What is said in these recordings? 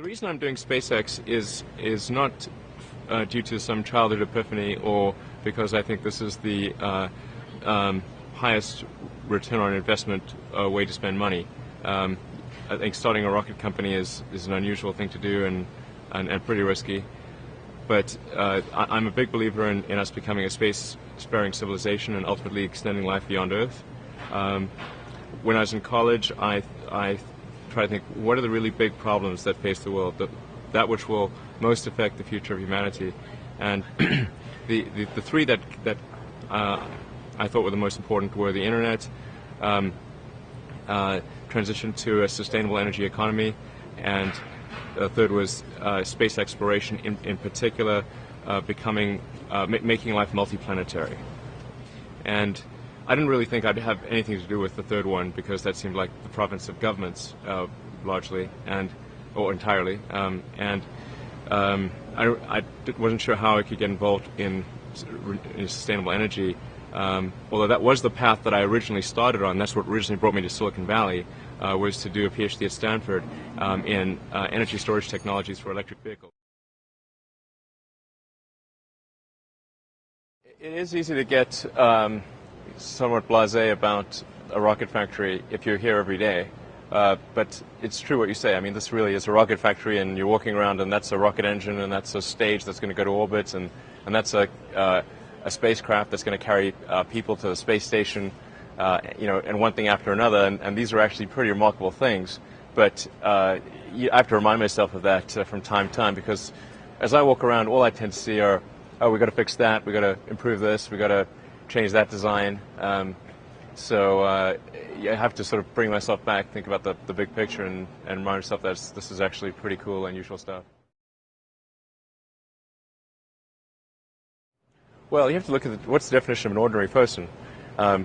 The reason I'm doing SpaceX is not due to some childhood epiphany or because I think this is the highest return on investment way to spend money. I think starting a rocket company is an unusual thing to do and pretty risky. But I'm a big believer in us becoming a space-sparing civilization and ultimately extending life beyond Earth. When I was in college, I tried to think, what are the really big problems that face the world, that which will most affect the future of humanity? And the three that I thought were the most important were the internet, transition to a sustainable energy economy, and the third was space exploration, in particular making life multiplanetary. And I didn't really think I'd have anything to do with the third one because that seemed like the province of governments largely or entirely. I wasn't sure how I could get involved in sustainable energy. Although that was the path that I originally started on. That's what originally brought me to Silicon Valley, was to do a PhD at Stanford in energy storage technologies for electric vehicles. It is easy to get somewhat blasé about a rocket factory if you're here every day. But it's true what you say. I mean, this really is a rocket factory, and you're walking around, and that's a rocket engine, and that's a stage that's going to go to orbit, and that's a spacecraft that's going to carry people to the space station, and one thing after another. And these are actually pretty remarkable things. But I have to remind myself of that from time to time, because as I walk around, all I tend to see are, oh, we've got to fix that, we've got to improve this, we've got to change that design. So I have to sort of bring myself back, think about the big picture, and remind myself that this is actually pretty cool, unusual stuff. Well, you have to look at what's the definition of an ordinary person. I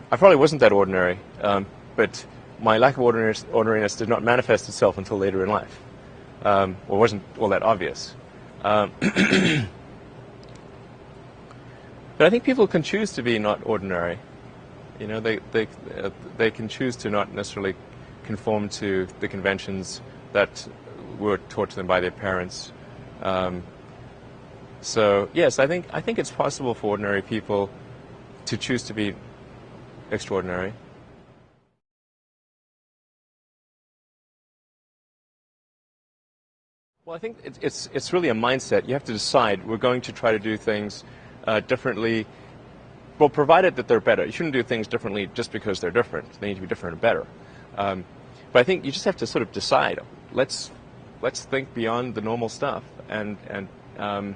probably wasn't that ordinary, but my lack of ordinariness did not manifest itself until later in life. Or wasn't all that obvious. But I think people can choose to be not ordinary. You know, they can choose to not necessarily conform to the conventions that were taught to them by their parents. So yes, I think it's possible for ordinary people to choose to be extraordinary. Well, I think it's really a mindset. You have to decide, we're going to try to do things differently. Well, provided that they're better. You shouldn't do things differently just because they're different. They need to be different and better. But I think you just have to sort of decide. Let's think beyond the normal stuff and have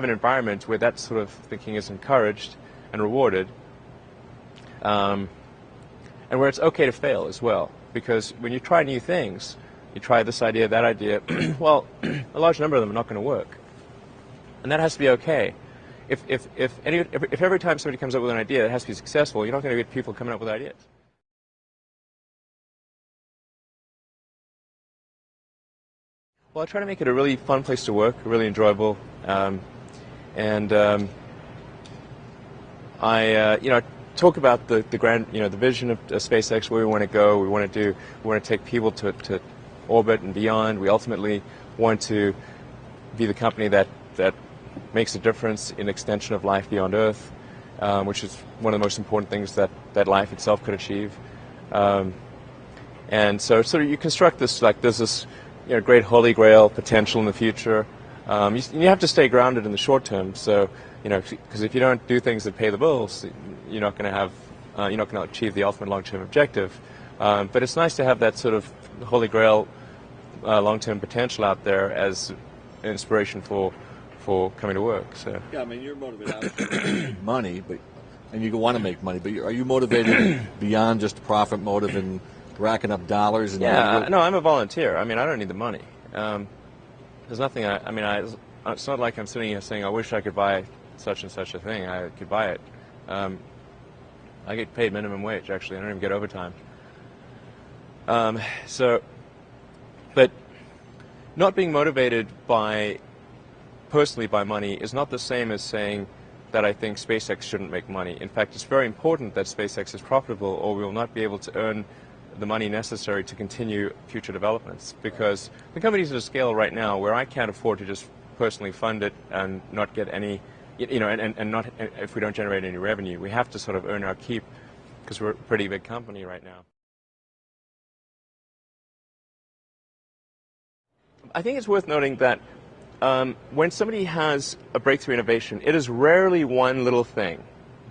an environment where that sort of thinking is encouraged and rewarded, and where it's okay to fail as well. Because when you try new things, you try this idea, that idea. Well, a large number of them are not going to work, and that has to be okay. If every time somebody comes up with an idea that has to be successful, you're not going to get people coming up with ideas. Well, I try to make it a really fun place to work, really enjoyable, and I talk about the grand, the vision of SpaceX, where we want to go. We want to take people to orbit and beyond. We ultimately want to be the company that makes a difference in extension of life beyond Earth, which is one of the most important things that life itself could achieve. And so you construct this like there's this great holy grail potential in the future. You have to stay grounded in the short term. So because if you don't do things that pay the bills, you're not going to achieve the ultimate long-term objective. But it's nice to have that sort of holy grail long-term potential out there as an inspiration for coming to work. So yeah, I mean, you're motivated to make money, and you want to make money, but are you motivated beyond just profit motive and racking up dollars? And yeah, no, I'm a volunteer. I mean, I don't need the money. There's nothing. It's not like I'm sitting here saying, I wish I could buy such and such a thing. I could buy it. I get paid minimum wage, actually. I don't even get overtime. But not being motivated personally by money is not the same as saying that I think SpaceX shouldn't make money. In fact, it's very important that SpaceX is profitable, or we will not be able to earn the money necessary to continue future developments, because the company's at a scale right now where I can't afford to just personally fund it and not get any, and not, if we don't generate any revenue. We have to sort of earn our keep because we're a pretty big company right now. I think it's worth noting that when somebody has a breakthrough innovation, it is rarely one little thing.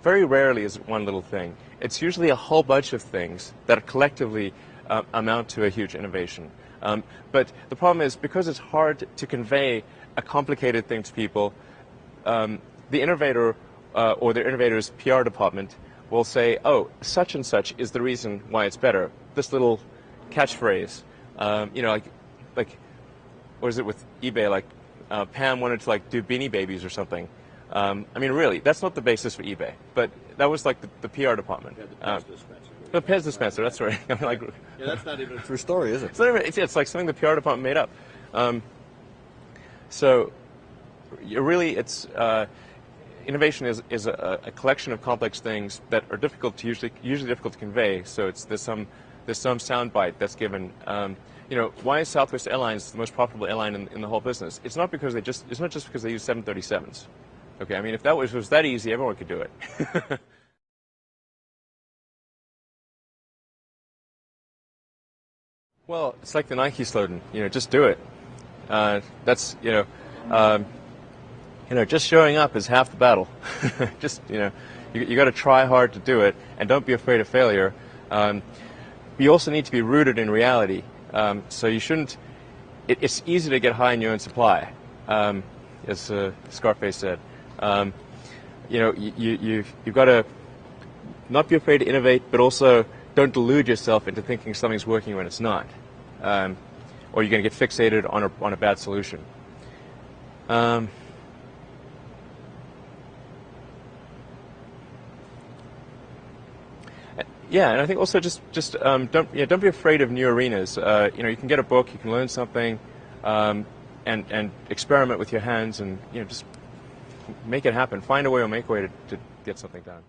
Very rarely is it one little thing. It's usually a whole bunch of things that collectively amount to a huge innovation. But the problem is, because it's hard to convey a complicated thing to people, the innovator or the innovator's PR department will say, oh, such and such is the reason why it's better. This little catchphrase, like what is it with eBay, like Pam wanted to do Beanie Babies or something. I mean, really, that's not the basis for eBay, but that was like the PR department. Yeah, the Pez dispenser. The Pez dispenser, that's right. I mean, yeah, that's not even a true story, is it? It's like something the PR department made up. So, really, it's innovation is a collection of complex things that are usually difficult to convey. So there's some soundbite that's given. Why is Southwest Airlines the most profitable airline in the whole business? It's not because it's not just because they use 737s. Okay, I mean, if that was that easy, everyone could do it. Well, it's like the Nike slogan, just do it. That's just showing up is half the battle. Just you got to try hard to do it, and don't be afraid of failure. You also need to be rooted in reality. So you shouldn't. It's easy to get high in your own supply, as Scarface said. You've got to not be afraid to innovate, but also don't delude yourself into thinking something's working when it's not, or you're going to get fixated on a bad solution. Yeah, and I think also just don't be afraid of new arenas. You can get a book, you can learn something, and experiment with your hands, and just make it happen. Find a way or make a way to get something done.